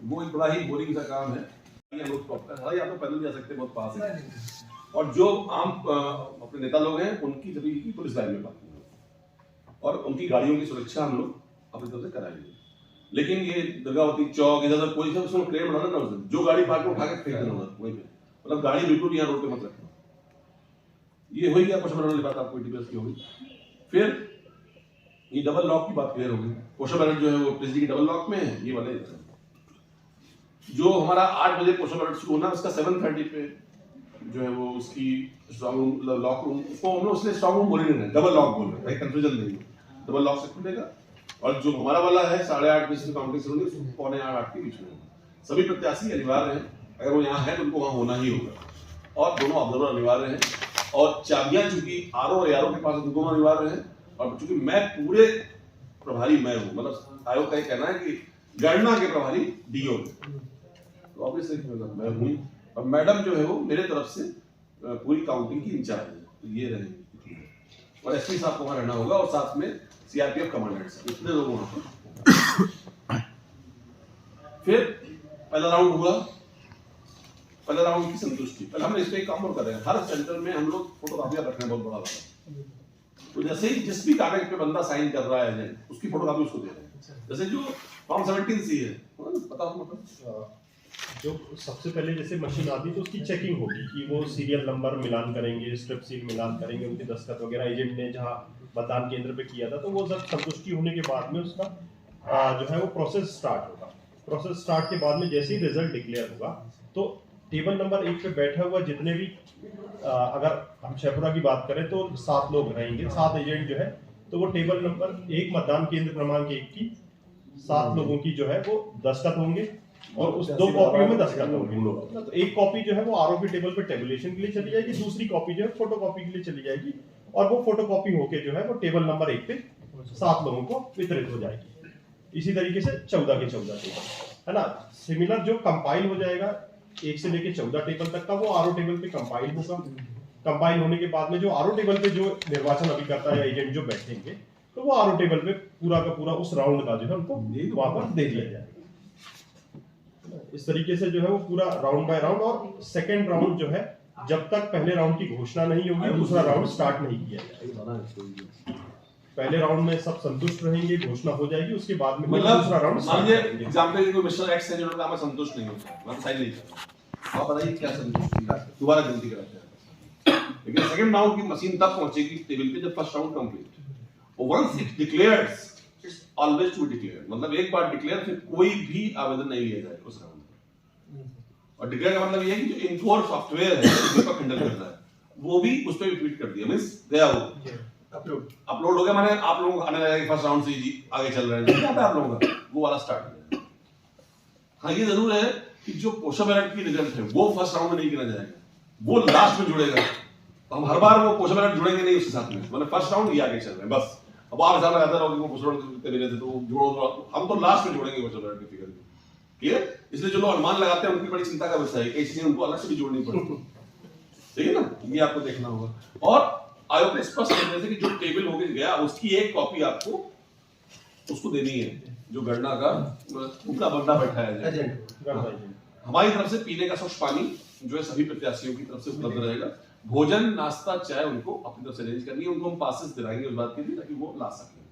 वो एक बड़ा ही बोरिंग सा काम है। हम लोग या तो पैदल जा सकते हैं, बहुत पास है। और जो आम अपने नेता लोग हैं उनकी सभी की पुलिस लाइन में पार्किंग है और उनकी गाड़ियों की सुरक्षा हम लोग अपनी तरफ से कराएंगे। लेकिन ये दुर्गावती चौक इधर कोई सा उसमें क्लेम बनाना ना, उसे जो गाड़ी पार्क में उठा के फेंक देना वहीं पे, मतलब गाड़ी बिल्कुल यहाँ रोड पे मत रखना। ये हो गया पोषण वाली बात, आपको डिटेल्स की होगी। फिर ये डबल लॉक की बात क्लियर होगी। पोषण बैलेट जो है वो पीएचडी की डबल लॉक में है, ये वाले जो हमारा 8 बजे पोषण बैलेट शुरू होना, उसका 7:30 पे जो है वो उसकी स्ट्रॉन्ग रूम लॉक रूम, उसको हम लोग उसने स्ट्रॉन्ग रूम बोल ही नहीं, डबल लॉक बोल रहे हैं, कंफ्यूजन नहीं है। डबल लॉक से खुलेगा और जो हमारा वाला है 8:30 बजे से काउंटिंग शुरू होगी, 7:45 के बीच में होगा। सभी प्रत्याशी अनिवार्य हैं, अगर वो यहाँ है तो उनको वहाँ होना ही होगा और दोनों ऑब्जर्वर अनिवार्य हैं। और चाबियां चूंकि आरओ और एआरओ के पास दोनों अनिवार्य हैं और चूंकि मैं पूरे प्रभारी मैं हूँ, मतलब आयोग का ये कहना है कि गणना के प्रभारी डीओ, तो ऑब्वियसली मैं हूँ और मैडम जो है वो मेरे तरफ से पूरी काउंटिंग की इंचार्ज है, तो ये रहेंगे। और एसपी साहब को वहाँ रहना होगा और साथ में सीआरपीएफ कमांडेंट साहब, इतने लोग वहाँ पर। फिर पहला राउंड हुआ, पहले राउंड की संतुष्टि। पहले हम इस पे एक काम और कर रहे हैं, हर सेंटर में हम लोग फोटोकॉपी रख रहे हैं बहुत बड़ा वाला। तो जैसे ही जिस भी कागज पे बंदा साइन कर रहा है एजेंट, उसकी फोटोकॉपी उसको दे रहे हैं। जैसे जो फॉर्म 17C है, पता हो मतलब जो सबसे पहले जैसे मशीन आती तो उसकी चेकिंग होगी कि वो सीरियल नंबर मिलान करेंगे, स्ट्रिप सील मिलान करेंगे, उनकी दस्तखत वगैरह एजेंट ने जहाँ मतदान केंद्र पे किया था, तो वो सब संतुष्टि होने के बाद में उसका जो है वो प्रोसेस स्टार्ट होगा। प्रोसेस स्टार्ट के बाद में जैसे ही रिजल्ट डिक्लेयर होगा तो टेबल नंबर 1 पे बैठा हुआ जितने भी अगर हम शेखपुरा की बात करें तो 7 लोग रहेंगे, 7 एजेंट जो है, तो वो टेबल नंबर 1 मतदान केंद्र क्रमांक 1 की 7 लोगों की जो है वो दस्तखत होंगे और उस 2 कॉपियों में दस्तखत होंगे। तो एक कॉपी जो है वो आरओ के टेबल पे टेबुलेशन के लिए चली जाएगी, दूसरी कॉपी जो है फोटोकॉपी के लिए चली जाएगी और वो फोटोकॉपी होके जो है वो टेबल नंबर 1 पे 7 लोगों को वितरित हो जाएगी। इसी तरीके से 14 के 14 टेबल है ना। सिमिलर जो कंपाइल हो जाएगा 1 से लेके 14 टेबल तक का, वो आरओ टेबल पे कंपाइल होगा। कंपाइल होने के बाद में जो आरओ टेबल पे जो निर्वाचन अभिकर्ता या एजेंट जो बैठेंगे, तो वो आरओ टेबल पे पूरा का पूरा उस राउंड का जो है उनको वहां पर दे दिया जाएगा। इस तरीके से जो है वो पूरा राउंड बाय राउंड, और सेकेंड राउंड जो है जब तक पहले राउंड की घोषणा नहीं होगी दूसरा राउंड स्टार्ट नहीं किया जाएगा। पहले राउंड में सब संतुष्ट रहेंगे, घोषणा हो जाएगी, उसके बाद में मतलब दूसरा राउंड मान लीजिए एग्जांपल कोई मिस्टर एक्स है जिन्होंने कहा मैं संतुष्ट नहीं हूं, मैं साइन नहीं करता, आप बताइए क्या संतुष्टि है, दोबारा गिनती कराते हैं। लेकिन सेकंड राउंड की मशीन तब पहुंचेगी टेबल पे जब फर्स्ट राउंड कंप्लीट। और once it declares it's always to declare, मतलब एक बार डिक्लेयर फिर कोई भी आवेदन नहीं लिया जाए उस राउंड में। और डिक्लेयर का मतलब ये है कि जो इनकोर सॉफ्टवेयर है दीपक हैंडल करता है वो भी उस पे ट्वीट कर दिया, मींस गया वो अपलोड हो गया, माने आप लोगों को आने लगा कि फर्स्ट राउंड से जी आगे चल रहे हैं, क्या था आप लोगों का वो वाला स्टार्ट हो गया। हाँ ये जरूर है कि जो पोषण बैलेट की रिजल्ट है वो फर्स्ट राउंड में नहीं गिना जाएगा, वो लास्ट में जुड़ेगा। तो हम हर बार वो पोषण बैलेट जुड़ेंगे नहीं उसके साथ में, मतलब फर्स्ट राउंड ये आगे चल रहे हैं बस। अब आप हिसाब लगाते रहोगे वो पोषण बैलेट कितने मिले थे तो जोड़ो, हम तो लास्ट में जोड़ेंगे पोषण बैलेट की फिगर। क्लियर? इसलिए जो लोग अनुमान लगाते हैं उनकी बड़ी चिंता का विषय है, कई चीजें उनको अलग से भी जोड़नी पड़ती है, ठीक है ना, ये आपको देखना होगा। और आयोग ने स्पष्ट कर दिया कि जो टेबल होके गया उसकी एक कॉपी आपको उसको देनी है, जो गणना का पूरा बंदा बैठा है एजेंट। हमारी तरफ से पीने का स्वच्छ पानी जो है सभी प्रत्याशियों की तरफ से उपलब्ध रहेगा। भोजन नाश्ता चाय उनको अपनी तरफ से अरेंज करनी है, उनको हम पासेस दिलाएंगे उस बात के लिए ताकि वो ला सकें।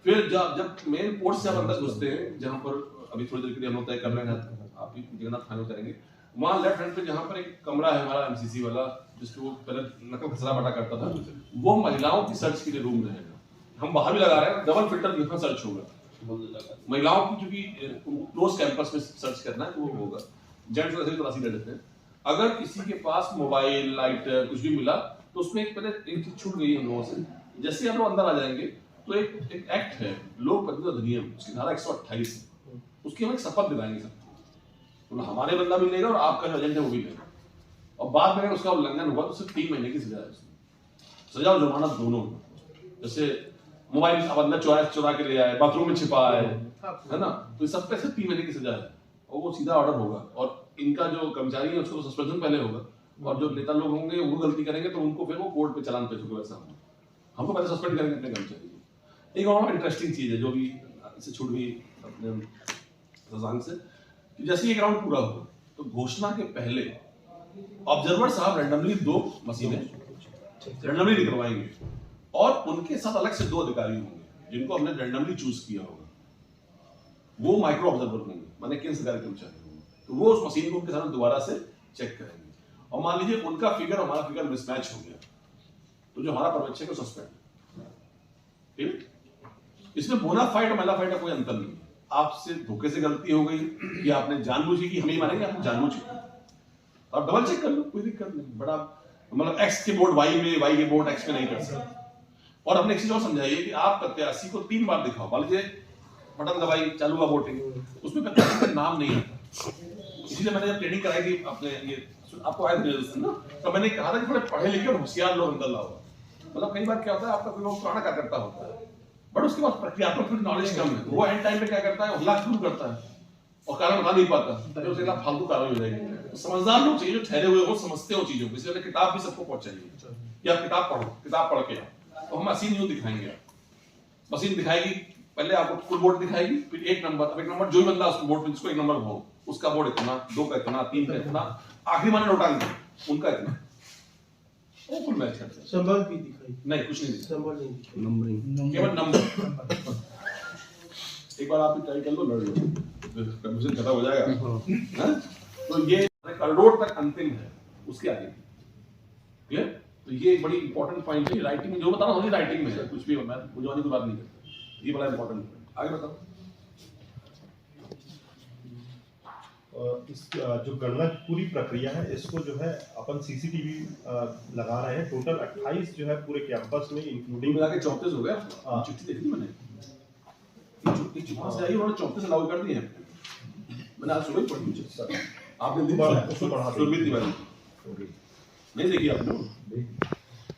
फिर जब मेन पोर्ट से आप अंदर घुसते हैं, जहां पर अभी थोड़ी देर के लिए हम लोग तय कर रहे हैं, आप जगन्नाथ फाइनल करेंगे, वहां लेफ्ट हैंड पे जहां पर एक कमरा है हमारा एमसीसी वाला, जिसको पहले नकल खसरा बटा करता था, वो महिलाओं की सर्च के लिए रूम रहेगा। हम बाहर भी लगा रहे हैं, डबल फिल्टर यहाँ सर्च होगा। महिलाओं की चूंकि क्लोज कैंपस में सर्च करना है तो वो होगा, जेंट्स वैसे तलाशी ले लेते हैं। अगर किसी के पास मोबाइल लाइटर कुछ भी मिला तो उसमें एक चीज छूट गई हम लोगों से, जैसे आप लोग अंदर आ जाएंगे तो एक एक्ट है लोक प्रतिनिधित्व अधिनियम, उसकी धारा 128 है, उसकी हम एक शपथ दिलाएंगे सबको, तो हमारे बंदा भी लेगा और आपका जो एजेंट है वो भी लेगा। और बाद में अगर उसका उल्लंघन हुआ तो सिर्फ 3 महीने की सजा है, सजा और जुर्माना दोनों। जैसे मोबाइल अब अंदर चुरा के ले आए, बाथरूम में छिपा है ना, तो सब पे सिर्फ 3 महीने की सजा है और वो सीधा ऑर्डर होगा। और इनका जो कर्मचारी है उसको सस्पेंशन पहले होगा, और जो नेता लोग होंगे वो गलती करेंगे तो उनको फिर वो कोर्ट पे चालान पेश होगा। वैसा हमको पहले सस्पेंड करेंगे अपने कर्मचारी को। एक और इंटरेस्टिंग चीज है जो भी इससे छूट गई अपने शशांक से कि जैसे ये राउंड पूरा हुआ तो घोषणा के पहले ऑब्जर्वर साहब रैंडमली 2 मशीनें रैंडमली निकलवाएंगे और उनके साथ अलग से 2 अधिकारी होंगे जिनको हमने रैंडमली चूज किया होगा। वो माइक्रो ऑब्जर्वर होंगे, माने केंद्र सरकार के कर्मचारी होंगे, तो वो उस मशीन को उनके साथ दोबारा से चेक करेंगे और मान लीजिए उनका फिगर हमारा फिगर मिसमैच हो गया तो जो हमारा पर्यवेक्षक है सस्पेंड। ठीक, इसमें बोनाफाइड और मेलाफाइड का कोई अंतर नहीं है। आपसे धोखे से गलती हो गई कि आपने जानबूझी की, हम ही मानेंगे आपने जानबूझी की, आप डबल चेक कर लो, कोई दिक्कत नहीं। बड़ा मतलब एक्स के बोर्ड वाई में, वाई के बोर्ड एक्स में नहीं कर सकते। और हमने एक चीज और समझाइए कि आप प्रत्याशी को 3 बार दिखाओ, मान लीजिए बटन दबाई, चालू हुआ वोटिंग, उसमें प्रत्याशी का नाम नहीं आता। इसीलिए मैंने जब ट्रेनिंग कराई थी अपने ये आपको आया ना, तो मैंने कहा था कि थोड़े पढ़े लिखे और होशियार लोग अंदर लाओ। मतलब कई बार क्या होता है, आपका कोई पुराना कार्यकर्ता होता है बट उसके पास प्रक्रियात्मक नॉलेज कम है, वो एंड टाइम पे क्या करता है, हल्ला शुरू करता है और कारण बता नहीं पाता, तो उसके खिलाफ फालतू कार्रवाई हो जाएगी। तो समझदार लोग चाहिए जो ठहरे हुए हो, समझते हो चीजों को। इसलिए किताब भी सबको पहुंचाइए कि आप किताब पढ़ो, किताब पढ़ के तो हम मशीन यूं दिखाएंगे। मशीन दिखाएगी, पहले आपको फुल बोर्ड दिखाएगी, फिर एक नंबर, अब एक नंबर जो भी बंदा उस बोर्ड में जिसको एक नंबर हो उसका बोर्ड इतना, 2 का इतना, 3 का इतना, आखिरी माने नोटांक उनका इतना, वो फुल मैच है। संबल भी दिखाई नहीं, कुछ नहीं दिखा, संबल नहीं दिखाई, नंबरिंग केवल नंबर। एक बार आप ट्राई कर लो, लड़ लो, कंफ्यूजन खत्म हो जाएगा। हैं? तो ये करोड़ तक अंतिम है, उसके आगे क्लियर। तो ये एक बड़ी इंपॉर्टेंट पॉइंट है। राइटिंग में जो बता रहा हूँ राइटिंग में है, कुछ भी मैं बुझवाने की बात नहीं करता, ये बड़ा इंपॉर्टेंट है। आगे बताओ। इस जो गणना की पूरी प्रक्रिया है, इसको जो है अपन सीसीटीवी लगा रहे हैं। टोटल 28 जो है पूरे कैंपस में, इंक्लूडिंग मिला के 34 हो गया। चिट्ठी देखी मैंने, चिट्ठी वहां से आई, उन्होंने 34 लागू कर दिए हैं। मैंने आज सुबह ही पढ़ी चिट्ठी, आपने दिन उसको बढ़ा सुरभि तिवारी नहीं देखी आपने?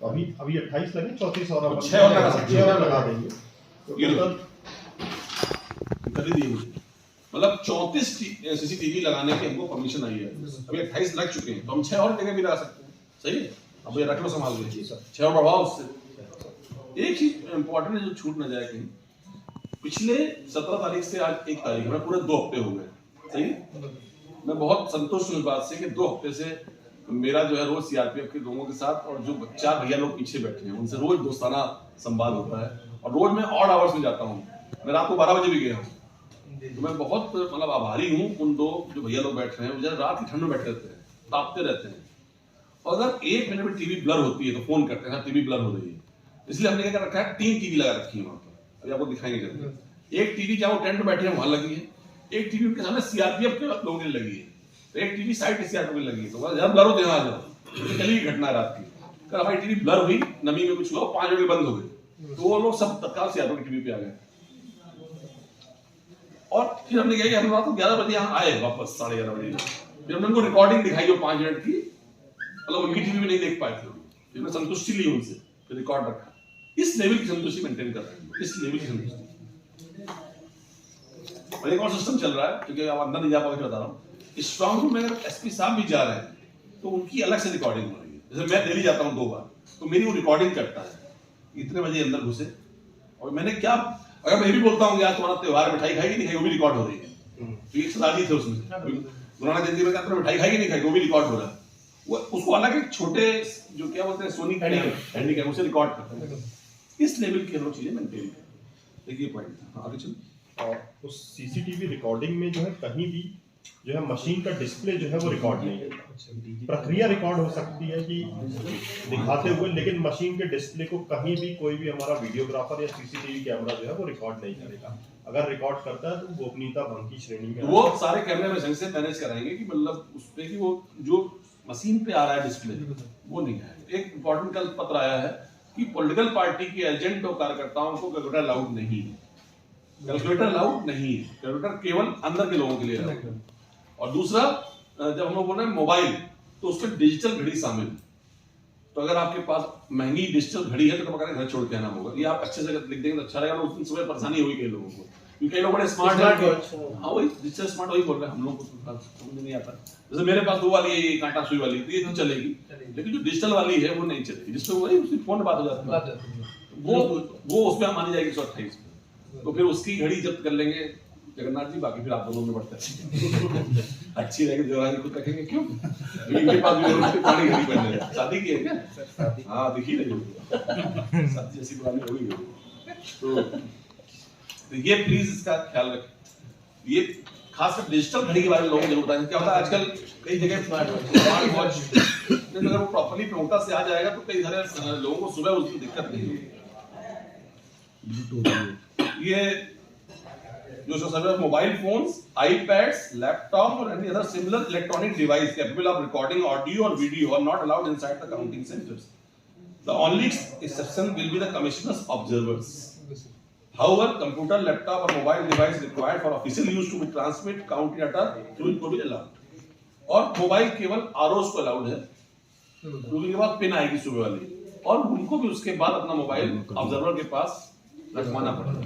अभी 28 लगे, 34 और 6 और लगा सकते हैं, 6 और लगा देंगे तो टोटल कर दी मुझे। मतलब 34 सीसीटीवी लगाने की हमको परमिशन आई है। अभी 28 लग चुके हैं, तो हम 6 और जगह भी लगा सकते हैं। सही है, अब ये रख लो संभाल के, 6 और बढ़ाओ उससे। एक चीज इंपॉर्टेंट है जो छूट ना जाए कहीं, पिछले 17 तारीख से आज 1 तारीख में पूरे 2 हफ्ते हो गए। सही है, मैं बहुत संतुष्ट हूँ इस बात से कि 2 हफ्ते से मेरा जो है रोज सीआरपीएफ के लोगों के साथ और जो 4 भैया लोग पीछे बैठे हैं उनसे रोज दोस्ताना संवाद होता है। और रोज मैं ऑड आवर्स में जाता हूँ, मैं रात को 12 बजे भी गया हूँ। तो मैं बहुत मतलब आभारी हूँ उन 2 जो भैया लोग बैठ रहे हैं, मुझे रात की ठंड में बैठे रहते हैं, तापते रहते हैं। और अगर 1 मिनट में टीवी ब्लर होती है तो फोन करते हैं, टीवी ब्लर हो रही है। इसलिए हमने क्या कर रखा है, 3 टीवी लगा रखी है वहां पर, अभी आपको दिखाएंगे जल्दी। एक टीवी क्या वो टेंट में बैठे हैं वहां लगी है, एक टीवी उनके सामने सीआरपीएफ के लोगों की लगी है, तो एक टीवी साइड सीआरपीएफ की लगी है। तो जब ब्लर होते हैं आ जाओ, कल की घटना है रात की, कल हमारी टीवी ब्लर हुई, नमी में कुछ हुआ, 5 बजे बंद हो गई, तो वो लोग सब तत्काल सीआरपीएफ की टीवी पे आ गए। और फिर हमने क्या किया, हम रात को 11 बजे यहाँ आए वापस, 11:30 बजे। फिर हमने उनको रिकॉर्डिंग दिखाई हो 5 मिनट की, मतलब उनकी टीवी में नहीं देख पाए थे, फिर मैं संतुष्टि ली उनसे, फिर रिकॉर्ड रखा। इस लेवल की संतुष्टि मेंटेन कर रहे हैं, इस लेवल की संतुष्टि। और एक और सिस्टम चल रहा है, क्योंकि आप अंदर नहीं जा पाओगे, बता रहा हूँ। स्ट्रॉन्ग रूम में अगर एसपी साहब भी जा रहे हैं तो उनकी अलग से रिकॉर्डिंग हो रही है। जैसे मैं दिल्ली जाता हूँ 2 बार, तो मेरी वो रिकॉर्डिंग करता है इतने बजे अंदर घुसे। और मैंने क्या, अगर मैं ये भी बोलता हूँ कि आज तुम्हारा त्योहार, मिठाई खाएगी नहीं खाएगी, वो भी रिकॉर्ड हो रही है। तो एक सलाह थे उसमें, गुरु नानक जयंती में क्या मिठाई खाएगी नहीं खाएगी, वो भी रिकॉर्ड हो रहा है। वो उसको अलग एक छोटे जो क्या बोलते हैं सोनी हैंडीकैम, उसे रिकॉर्ड करते हैं। इस लेवल की हम लोग चीजें मेंटेन करें। देखिए पॉइंट था, आगे चलो। और उस सीसीटीवी रिकॉर्डिंग में जो है कहीं भी जो है मशीन का डिस्प्ले जो है वो रिकॉर्ड नहीं है। प्रक्रिया रिकॉर्ड हो सकती है कि दिखाते हुए, लेकिन मशीन के डिस्प्ले को कहीं भी कोई भी हमारा वीडियोग्राफर या सीसीटीवी कैमरा जो है वो रिकॉर्ड नहीं करेगा। अगर रिकॉर्ड करता है तो गोपनीयता भंग की श्रेणी में, वो सारे कैमरे में ढंग से मैनेज कराएंगे कि मतलब उस पे कि वो जो मशीन पे आ रहा है डिस्प्ले वो नहीं है। एक इंपॉर्टेंट कल पत्र आया है कि पॉलिटिकल पार्टी के एजेंट और कार्यकर्ताओं को कैलकुलेटर अलाउड नहीं है। कैलकुलेटर अलाउड नहीं है, कैलकुलेटर केवल अंदर के लोगों के लिए है। और दूसरा, जब हम लोग बोल रहे हैं मोबाइल, तो उसमें डिजिटल घड़ी शामिल है। तो अगर आपके पास महंगी डिजिटल घड़ी है तो घर छोड़ के आना होगा। ये आप अच्छे से लिख देंगे तो अच्छा रहेगा। उस दिन सुबह परेशानी हुई कई लोगों को, क्योंकि कई लोग बड़े स्मार्ट है। हाँ वही डिजिटल स्मार्ट वही बोल रहे हैं, हम लोग को समझ नहीं आता। जैसे मेरे पास 2 वाली है, कांटा सुई वाली, तो ये तो चलेगी, लेकिन जो डिजिटल वाली है वो नहीं चलेगी। जिसमें वही उसी फोन में बात हो जाती है, वो उसमें मानी जाएगी 128 पे। तो फिर उसकी घड़ी जब्त कर लेंगे, जगन्नाथ जी, बाकी फिर आप दोनों में बढ़ते हैं। अच्छी रहेगी जगन्नाथ जी खुद रखेंगे, क्यों? इनके पास भी पुरानी घड़ी पहन रहे हैं, शादी की है क्या? हाँ दिखी रही शादी जैसी पुरानी हो गई। तो ये प्लीज इसका ख्याल रखें। ये खासकर डिजिटल घड़ी के बारे में लोगों को जरूर बताएं। क्या होता है आजकल कई जगह स्मार्ट वॉच अगर वो प्रॉपर्ली प्रमुखता से आ जाएगा तो कई सारे लोगों को सुबह उसकी दिक्कत नहीं होगी। ये जो survey mobile phones, iPads, laptop और any other similar electronic device capable of recording audio और video are not allowed inside the counting centres. The only exception will be the commissioners observers. However, computer, laptop or mobile device required for official use to be transmit count data through इनको भी allowed। और mobile केवल आरओस को allowed है, क्योंकि के बाद pin आएगी सुबह वाली, और उनको भी उसके बाद अपना मोबाइल ऑब्जर्वर के पास रखवाना पड़ेगा।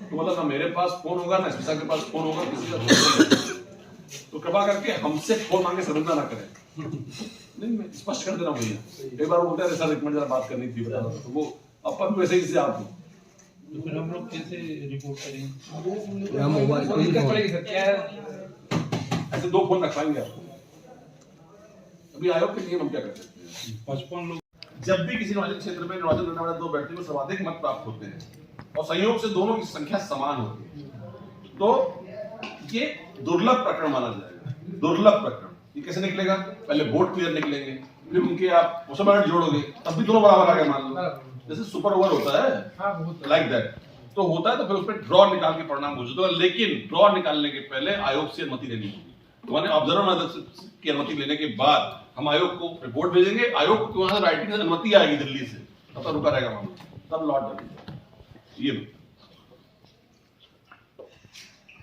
तो मतलब ना मेरे पास फोन होगा ना स्पेशल के पास फोन होगा, किसी का फोन नहीं। तो कृपा करके हमसे फोन मांगे शर्मिंदा ना करें। नहीं, मैं स्पष्ट कर दे रहा हूँ भैया। एक बार वो बोलते हैं सर रिकमेंड जरा बात करनी थी, बता दो, तो वो अपन भी वैसे ही जैसे आप हो। तो फिर हम लोग कैसे रिपोर्ट करेंगे? या मोबाइल कोई दिक्कत पड़ेगी सर? क्या ऐसे 2 फोन रखवाएंगे आपको। अभी आयोग के नियम हम क्या कर सकते हैं? 55 लोग जब भी किसी निर्वाचन क्षेत्र में निर्वाचन लड़ने वाले 2 व्यक्ति को सर्वाधिक मत प्राप्त होते हैं और संयोग से दोनों की संख्या समान होती है, तो ये दुर्लभ प्रकरण माना जाएगा। दुर्लभ प्रकरण ये कैसे निकलेगा? पहले वोट क्लियर निकलेंगे, फिर उनके आप मुसलमान जोड़ोगे, तब भी दोनों बराबर आ गए मान लो, जैसे सुपर ओवर होता है लाइक दैट। तो होता है तो फिर उसमें ड्रॉ निकाल के परिणाम घोषित होगा, लेकिन ड्रॉ निकालने के पहले आयोग से अनुमति लेनी होगी। तो ऑब्जर्वर की अनुमति लेने के बाद हम आयोग को रिपोर्ट भेजेंगे, आयोग को वहां से राइटिंग से अनुमति आएगी दिल्ली से, तब रुका रहेगा मामला, तब लौट जाएगी। ये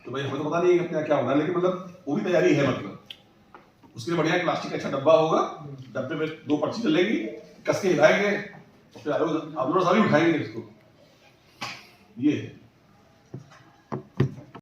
तो भाई हमें तो पता नहीं है क्या होना है, लेकिन मतलब वो भी तैयारी है। मतलब उसके लिए बढ़िया प्लास्टिक का अच्छा डब्बा होगा, डब्बे में 2 पर्ची चलेगी, कस के हिलाएंगे, फिर ऑब्जर्वर सारी उठाएंगे इसको। ये